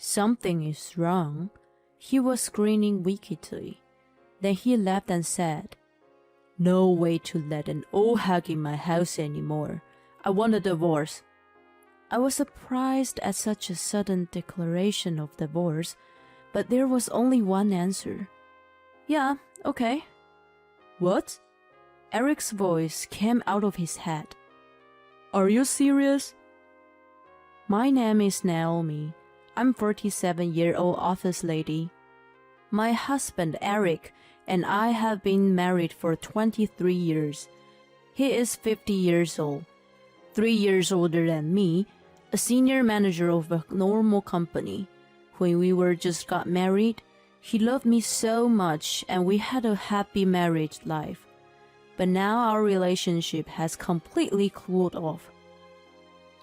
Something is wrong. He was grinning wickedly. Then he laughed and said, No way to let an old hag in my house anymore. I want a divorce. I was surprised at such a sudden declaration of divorce, but there was only one answer. Yeah, okay. What? Eric's voice came out of his head. Are you serious? My name is Naomi. I'm 47-year-old office lady. My husband Eric and I have been married for 23 years. He is 50 years old, 3 years older than me, a senior manager of a normal company. When we were just got married, he loved me so much and we had a happy married life. But now our relationship has completely cooled off.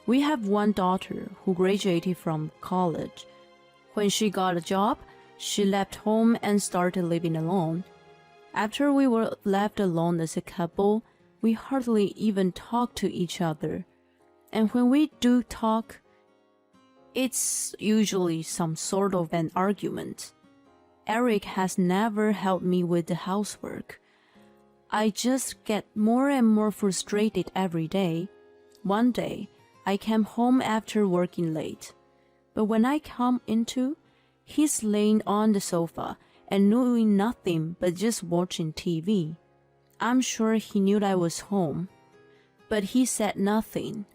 We have one daughter who graduated from college. When she got a job, she left home and started living alone. After we were left alone as a couple, we hardly even talk to each other. And when we do talk, it's usually some sort of an argument. Eric has never helped me with the housework. I just get more and more frustrated every day. One day, I came home after working late. But when I come into, he's laying on the sofa and doing nothing but just watching TV. I'm sure he knew I was home. But he said nothing,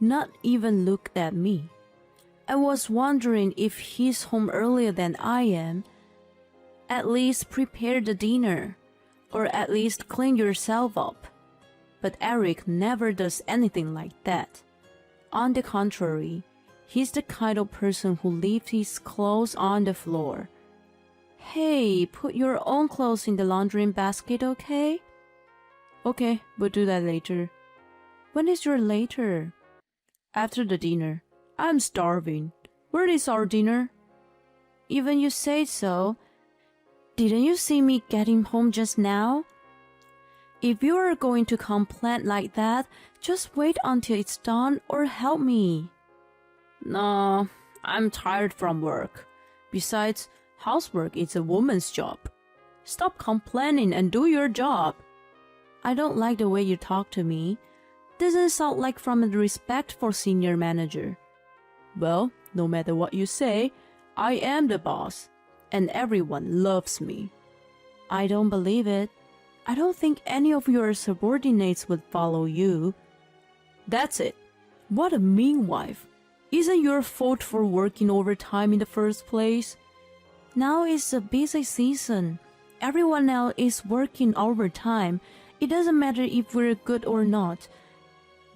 not even looked at me. I was wondering if he's home earlier than I am. At least prepare the dinner, or at least clean yourself up. But Eric never does anything like that. On the contrary, he's the kind of person who leaves his clothes on the floor. Hey, put your own clothes in the laundry basket, okay? Okay, we'll do that later. When is your later? After the dinner. I'm starving. Where is our dinner? Even you say so. Didn't you see me getting home just now? If you are going to complain like that, just wait until it's done or help me. No, I'm tired from work. Besides, housework is a woman's job. Stop complaining and do your job. I don't like the way you talk to me. Doesn't sound like from a respect for senior manager. Well, no matter what you say, I am the boss, and everyone loves me. I don't believe it. I don't think any of your subordinates would follow you. That's it. What a mean wife. Isn't your fault for working overtime in the first place? Now is a busy season. Everyone else is working overtime. It doesn't matter if we're good or not.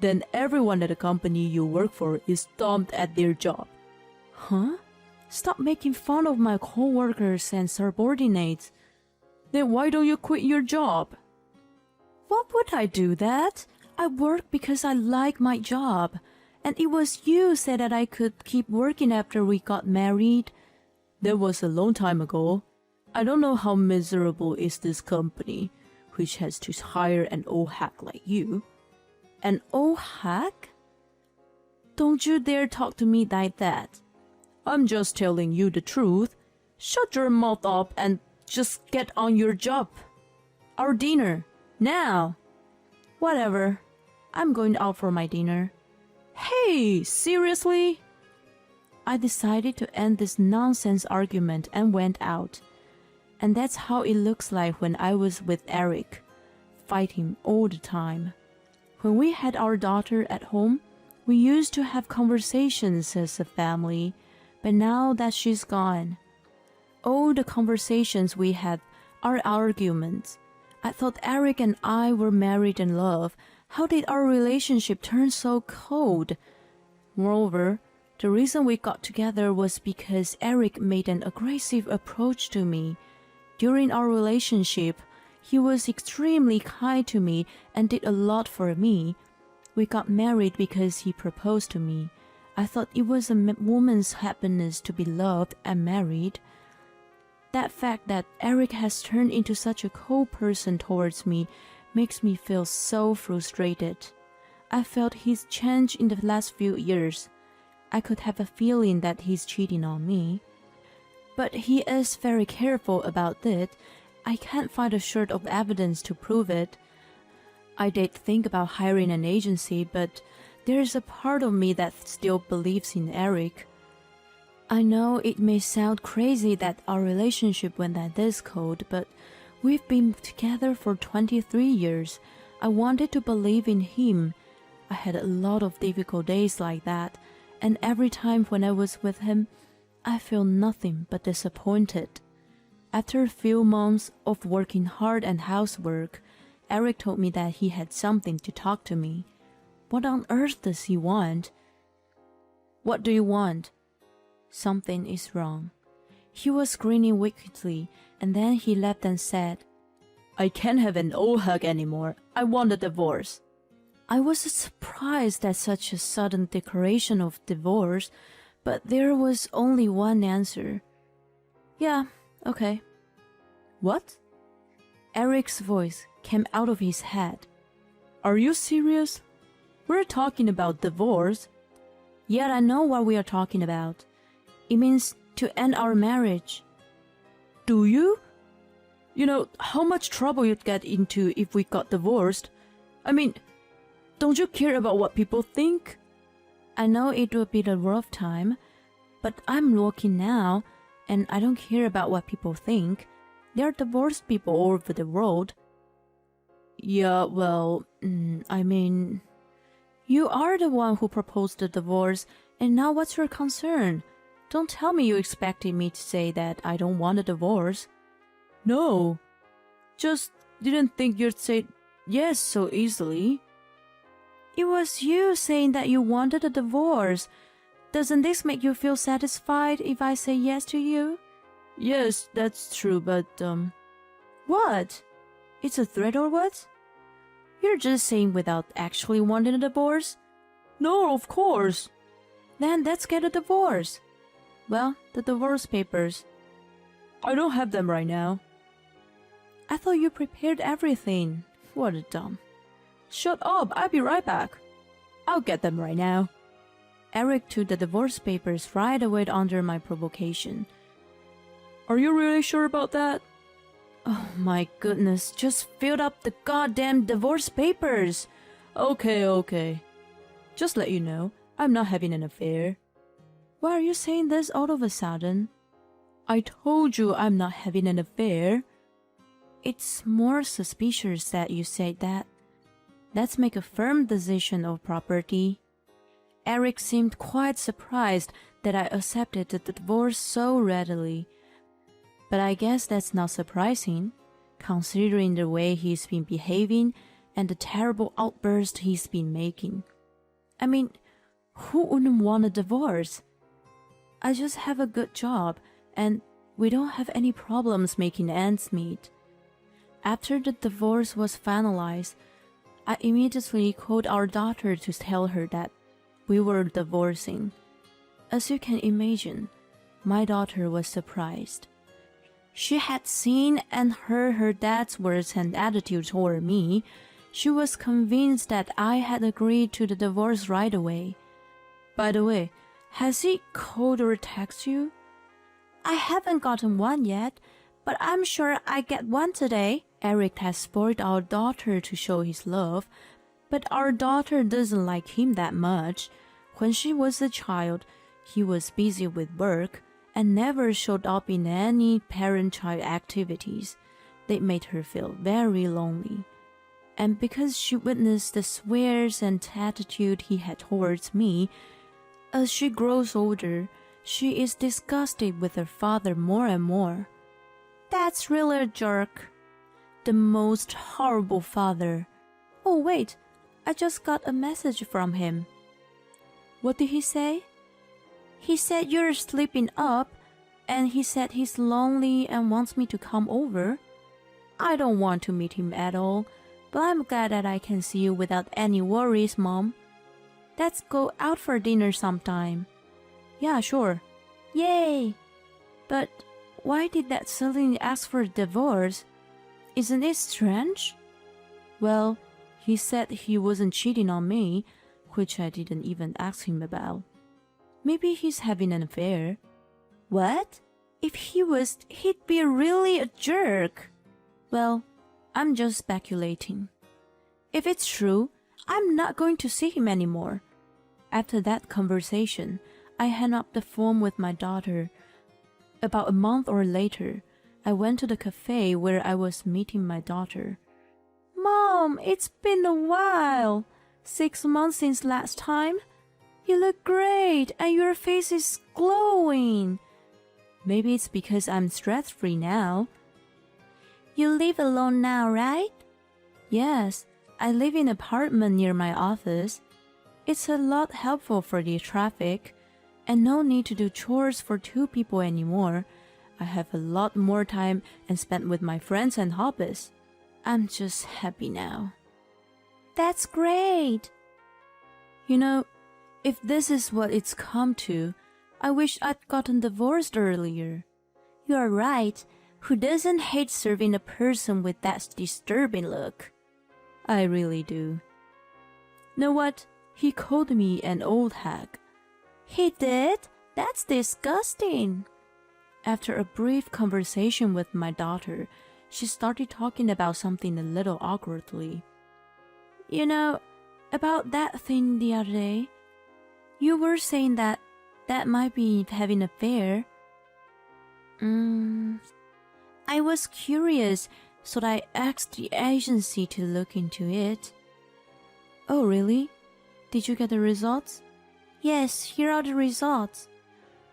Then everyone at the company you work for is dumped at their job. Huh? Stop making fun of my co-workers and subordinates. Then why don't you quit your job? What would I do that? I work because I like my job. And it was you said that I could keep working after we got married. That was a long time ago. I don't know how miserable is this company, which has to hire an old hack like you. An old hack? Don't you dare talk to me like that. I'm just telling you the truth. Shut your mouth up and just get on your job. Our dinner. Now. Whatever. I'm going out for my dinner. Hey, seriously? I decided to end this nonsense argument and went out. And that's how it looks like when I was with Eric, fighting all the time. When we had our daughter at home, we used to have conversations as a family, but now that she's gone, all the conversations we had are arguments. I thought Eric and I were married in love. How did our relationship turn so cold? Moreover, the reason we got together was because Eric made an aggressive approach to me. During our relationship, he was extremely kind to me and did a lot for me. We got married because he proposed to me. I thought it was a woman's happiness to be loved and married. That fact that Eric has turned into such a cold person towards me makes me feel so frustrated. I felt his change in the last few years. I could have a feeling that he's cheating on me. But he is very careful about it. I can't find a shred of evidence to prove it. I did think about hiring an agency, but there's a part of me that still believes in Eric. I know it may sound crazy that our relationship went at this cold, but we've been together for 23 years. I wanted to believe in him. I had a lot of difficult days like that, and every time when I was with him, I feel nothing but disappointed. After a few months of working hard and housework, Eric told me that he had something to talk to me. What on earth does he want? What do you want? Something is wrong. He was grinning wickedly, and then he laughed and said, I can't have an old hug anymore. I want a divorce. I was surprised at such a sudden declaration of divorce, but there was only one answer. Yeah, okay. What? Eric's voice came out of his head. Are you serious? We're talking about divorce. Yet I know what we are talking about. It means to end our marriage. Do you? You know how much trouble you'd get into if we got divorced. I mean, don't you care about what people think? I know it will be a rough time, but I'm working now, and I don't care about what people think. There are divorced people all over the world. Yeah, well, I mean, you are the one who proposed the divorce, and now what's your concern? Don't tell me you expected me to say that I don't want a divorce. No, just didn't think you'd say yes so easily. It was you saying that you wanted a divorce. Doesn't this make you feel satisfied if I say yes to you? Yes, that's true, but, What? It's a threat or what? You're just saying without actually wanting a divorce? No, of course. Then let's get a divorce. Well, the divorce papers. I don't have them right now. I thought you prepared everything. What a dumb. Shut up, I'll be right back. I'll get them right now. Eric took the divorce papers right away under my provocation. Are you really sure about that? Oh my goodness, just filled up the goddamn divorce papers. Okay. Just let you know, I'm not having an affair. Why are you saying this all of a sudden? I told you I'm not having an affair. It's more suspicious that you said that. Let's make a firm decision of property. Eric seemed quite surprised that I accepted the divorce so readily. But I guess that's not surprising, considering the way he's been behaving and the terrible outburst he's been making. I mean, who wouldn't want a divorce? I just have a good job, and we don't have any problems making ends meet. After the divorce was finalized, I immediately called our daughter to tell her that we were divorcing. As you can imagine, my daughter was surprised. She had seen and heard her dad's words and attitude toward me. She was convinced that I had agreed to the divorce right away. By the way, has he called or texted you? I haven't gotten one yet, but I'm sure I get one today. Eric has spoiled our daughter to show his love, but our daughter doesn't like him that much. When she was a child, he was busy with work and never showed up in any parent-child activities. They made her feel very lonely. And because she witnessed the swears and attitude he had towards me, as she grows older, she is disgusted with her father more and more. That's really a jerk. The most horrible father. Oh wait, I just got a message from him. What did he say? He said you're sleeping up, and he said he's lonely and wants me to come over. I don't want to meet him at all, but I'm glad that I can see you without any worries, Mom. Let's go out for dinner sometime. Yeah, sure. Yay! But why did that suddenly ask for a divorce? Isn't it strange? Well, he said he wasn't cheating on me, which I didn't even ask him about. Maybe he's having an affair. What? If he was, he'd be really a jerk. Well, I'm just speculating. If it's true, I'm not going to see him anymore. After that conversation, I hung up the phone with my daughter. About a month or later, I went to the cafe where I was meeting my daughter. Mom, it's been a while. 6 months since last time. You look great and your face is glowing. Maybe it's because I'm stress-free now. You live alone now, right? Yes, I live in an apartment near my office. It's a lot helpful for the traffic, and no need to do chores for 2 people anymore. I have a lot more time and spent with my friends and hobbies. I'm just happy now. That's great. You know, if this is what it's come to, I wish I'd gotten divorced earlier. You are right. Who doesn't hate serving a person with that disturbing look? I really do. Know what? He called me an old hag. He did? That's disgusting. After a brief conversation with my daughter, she started talking about something a little awkwardly. You know, about that thing the other day, you were saying that might be having an affair. I was curious, so I asked the agency to look into it. Oh, really? Did you get the results? Yes, here are the results.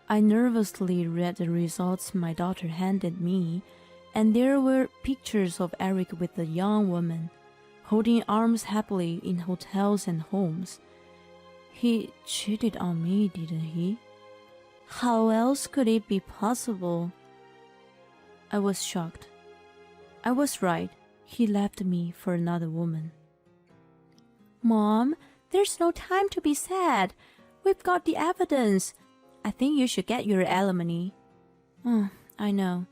I nervously read the results my daughter handed me, and there were pictures of Eric with a young woman, holding arms happily in hotels and homes. He cheated on me, didn't he? How else could it be possible? I was shocked. I was right. He left me for another woman. Mom, there's no time to be sad. We've got the evidence. I think you should get your alimony. I know.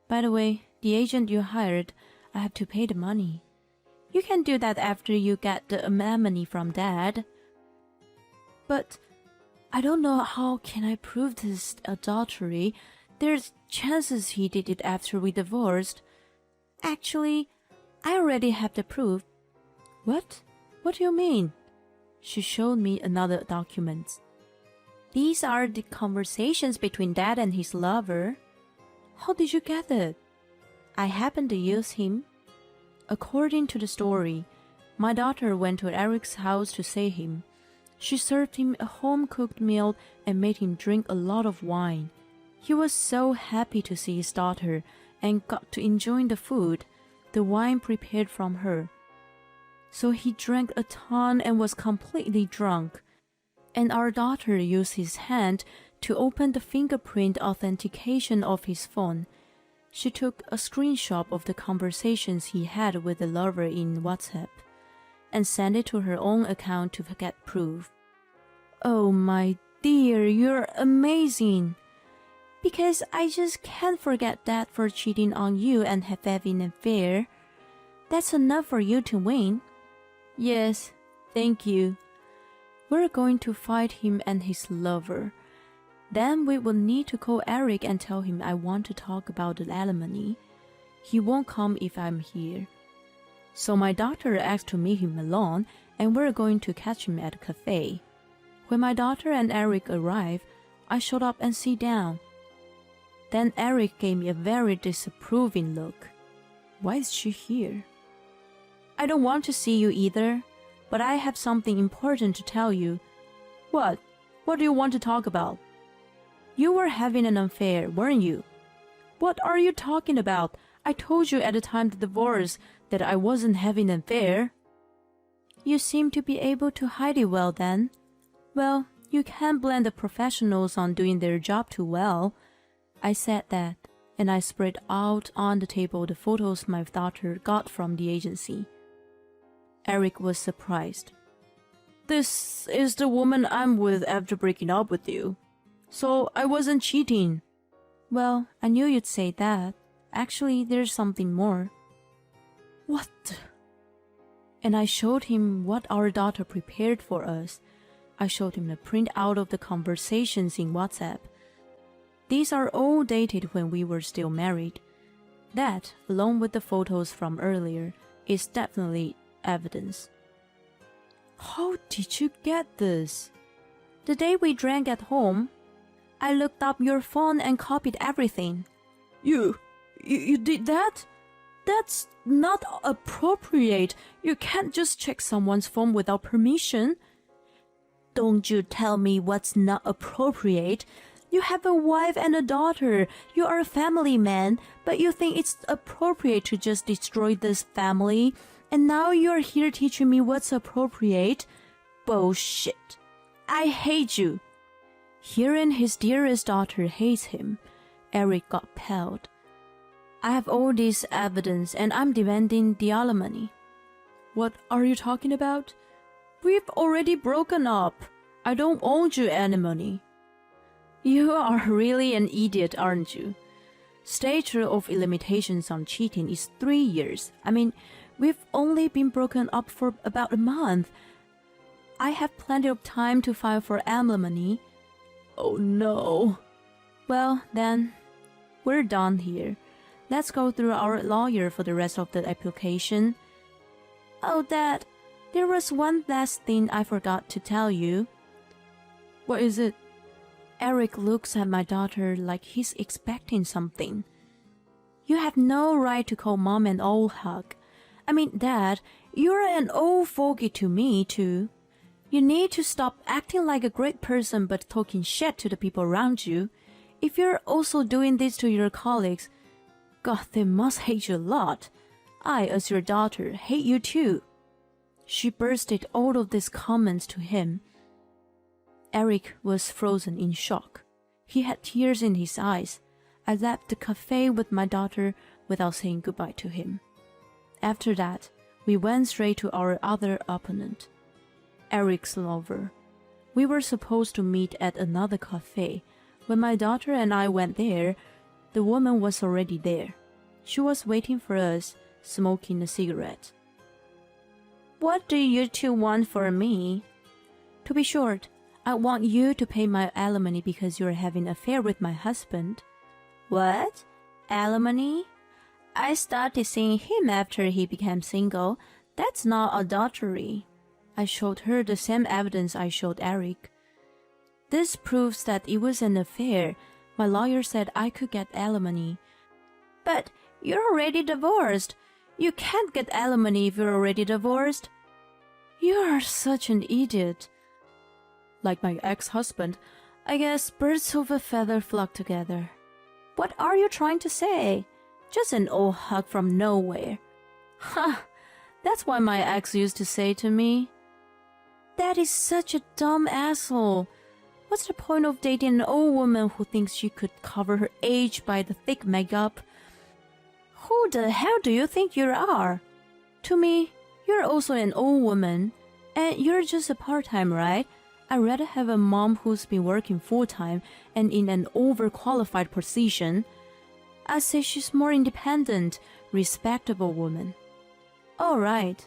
By the way, the agent you hired, I have to pay the money. You can do that after you get the alimony from Dad. But I don't know how can I prove this adultery. There's chances he did it after we divorced. Actually, I already have the proof. What? What do you mean? She showed me another document. These are the conversations between Dad and his lover. How did you get it? I happened to use him. According to the story, my daughter went to Eric's house to see him. She served him a home-cooked meal and made him drink a lot of wine. He was so happy to see his daughter and got to enjoy the food, the wine prepared from her. So he drank a ton and was completely drunk. And our daughter used his hand to open the fingerprint authentication of his phone. She took a screenshot of the conversations he had with the lover in WhatsApp and sent it to her own account to get proof. Oh my dear, you're amazing! Because I just can't forget Dad for cheating on you and having an affair. That's enough for you to win. Yes, thank you. We're going to fight him and his lover. Then we will need to call Eric and tell him I want to talk about the alimony. He won't come if I'm here. So my daughter asked to meet him alone, and we're going to catch him at a cafe. When my daughter and Eric arrived, I showed up and sit down. Then Eric gave me a very disapproving look. Why is she here? I don't want to see you either, but I have something important to tell you. What? What do you want to talk about? You were having an affair, weren't you? What are you talking about? I told you at the time of the divorce that I wasn't having an affair. You seem to be able to hide it well then. Well, you can't blame the professionals on doing their job too well. I said that, and I spread out on the table the photos my daughter got from the agency. Eric was surprised. This is the woman I'm with after breaking up with you. So I wasn't cheating. Well, I knew you'd say that. Actually, there's something more. What? And I showed him what our daughter prepared for us. I showed him a printout of the conversations in WhatsApp. These are all dated when we were still married. That, along with the photos from earlier, is definitely evidence. How did you get this? The day we drank at home, I looked up your phone and copied everything. You did that? That's not appropriate. You can't just check someone's phone without permission. Don't you tell me what's not appropriate. You have a wife and a daughter. You are a family man, but you think it's appropriate to just destroy this family? And now you're here teaching me what's appropriate? Bullshit. I hate you. Hearing his dearest daughter hates him, Eric got pale. I have all this evidence and I'm demanding the alimony. What are you talking about? We've already broken up. I don't owe you any money. You are really an idiot, aren't you? Statute of limitations on cheating is 3 years. I mean, we've only been broken up for about a month. I have plenty of time to file for alimony. Oh no. Well, then, we're done here. Let's go through our lawyer for the rest of the application. Oh, Dad, there was one last thing I forgot to tell you. What is it? Eric looks at my daughter like he's expecting something. You have no right to call Mom an old hag. I mean, Dad, you're an old fogey to me, too. You need to stop acting like a great person but talking shit to the people around you. If you're also doing this to your colleagues, God, they must hate you a lot. I, as your daughter, hate you too. She bursted all of these comments to him. Eric was frozen in shock. He had tears in his eyes. I left the cafe with my daughter without saying goodbye to him. After that, we went straight to our other opponent, Eric's lover. We were supposed to meet at another cafe. When my daughter and I went there, the woman was already there. She was waiting for us, smoking a cigarette. What do you two want for me? To be short, I want you to pay my alimony because you're having an affair with my husband. What? Alimony? I started seeing him after he became single. That's not adultery. I showed her the same evidence I showed Eric. This proves that it was an affair. My lawyer said I could get alimony. But you're already divorced. You can't get alimony if you're already divorced. You are such an idiot. Like my ex-husband, I guess birds of a feather flock together. What are you trying to say? Just an old hug from nowhere. Huh, that's what my ex used to say to me. That is such a dumb asshole. What's the point of dating an old woman who thinks she could cover her age by the thick makeup? Who the hell do you think you are? To me, you're also an old woman, and you're just a part-time, right? I'd rather have a mom who's been working full-time and in an overqualified position. I'd say she's more independent, respectable woman. All right.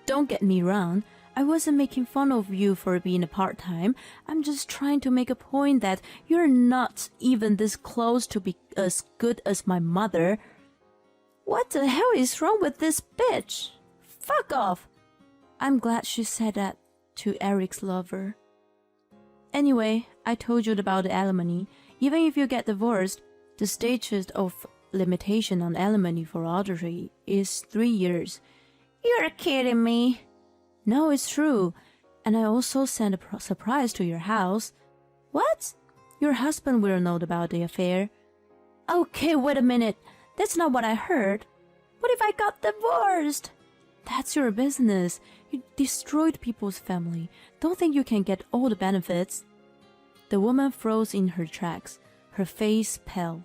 Don't get me wrong. I wasn't making fun of you for being a part-time. I'm just trying to make a point that you're not even this close to be as good as my mother. What the hell is wrong with this bitch? Fuck off! I'm glad she said that to Eric's lover. Anyway, I told you about the alimony. Even if you get divorced, the statute of limitation on alimony for adultery is 3 years. You're kidding me. No, it's true. And I also sent a surprise to your house. What? Your husband will know about the affair. Okay, wait a minute. That's not what I heard. What if I got divorced? That's your business. You destroyed people's family. Don't think you can get all the benefits. The woman froze in her tracks, her face pale.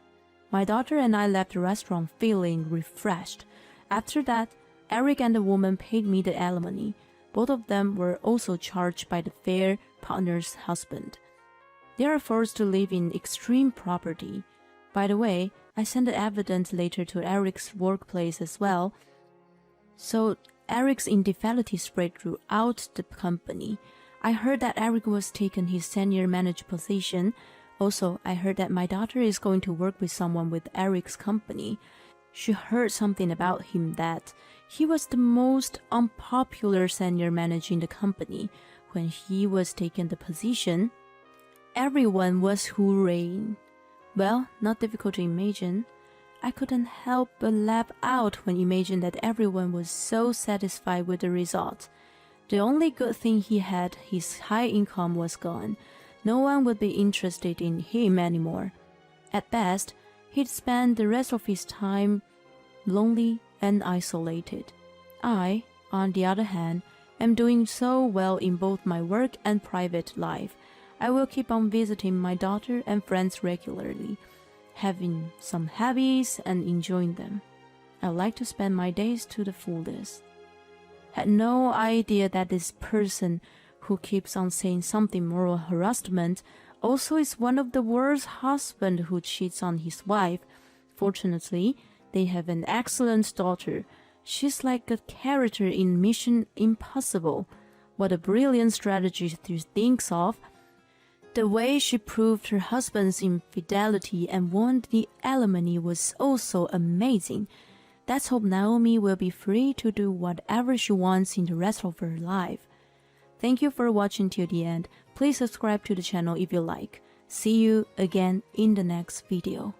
My daughter and I left the restaurant feeling refreshed. After that, Eric and the woman paid me the alimony. Both of them were also charged by the fair partner's husband. They are forced to live in extreme poverty. By the way, I sent the evidence later to Eric's workplace as well. So Eric's infidelity spread throughout the company. I heard that Eric was taking his senior manager position. Also, I heard that my daughter is going to work with someone with Eric's company. She heard something about him that he was the most unpopular senior manager in the company. When he was taking the position, everyone was hooray. Well, not difficult to imagine. I couldn't help but laugh out when imagining that everyone was so satisfied with the result. The only good thing he had, his high income, was gone. No one would be interested in him anymore. At best, he'd spend the rest of his time lonely and isolated. I, on the other hand, am doing so well in both my work and private life. I will keep on visiting my daughter and friends regularly, having some hobbies and enjoying them. I like to spend my days to the fullest. Had no idea that this person who keeps on saying something moral harassment also is one of the world's husband who cheats on his wife. Fortunately, they have an excellent daughter. She's like a character in Mission Impossible. What a brilliant strategy to think of. The way she proved her husband's infidelity and won the alimony was also amazing. Let's hope Naomi will be free to do whatever she wants in the rest of her life. Thank you for watching till the end. Please subscribe to the channel if you like. See you again in the next video.